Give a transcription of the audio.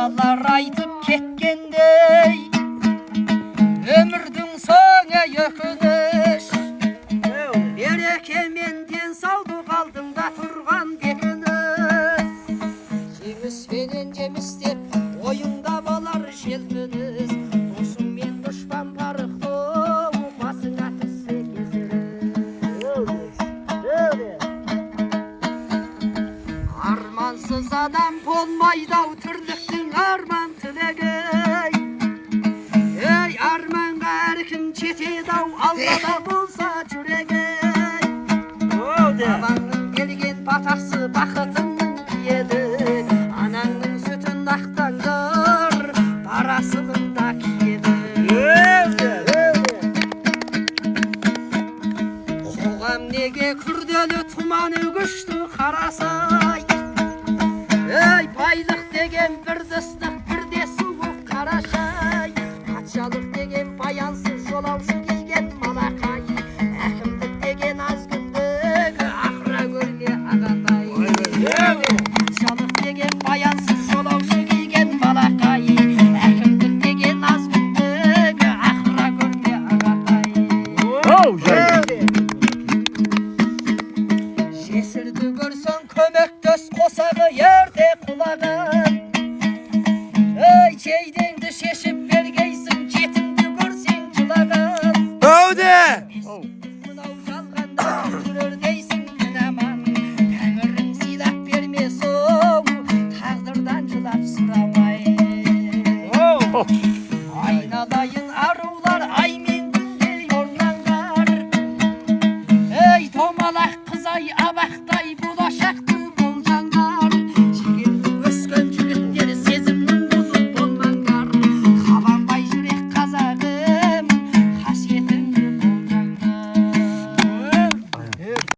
Atalar aytıp ketgendey ömürдің соңы өкініш береке мен денсаулық алдыңда тұрған бекініс жеңіспенен жемістеп ойыңда болар желпініс досың мен дұшпан барықтың басыңа түссе кесіріс армансыз адам болмайды-ау тірліктің арман тілегі ей арманға әркім жетеді-ау аллада болса жүрегі бабаңның берген батасы бақытыңның киеді анаңның сүтін ақтаңдыр парасығында киеді қоғам неге күрделі тұманы күшті қарасай ей байлық деген бірді ыстық бірде суық қарашай патшалық деген баянсыз жолаушы киген малақай әкімдік деген аз күндік ақыра көрме ағатай патшалық деген баянсыз жолаушы киген малақай әкімдік деген аз күндік ақыра көрме ағатай жесірді көрсең көмектес қосағы ерте құлаған ей жейдеңді шешіп бергейсің жетімді көрсең жылаған мынау жалғанда жүрер дейсің аман тәңірің сыйлап бермесін тағдырдан жылап сұрамай айналайын арулар ай мен күндей орнаңдар ей томалақ қызай абақтай болашақты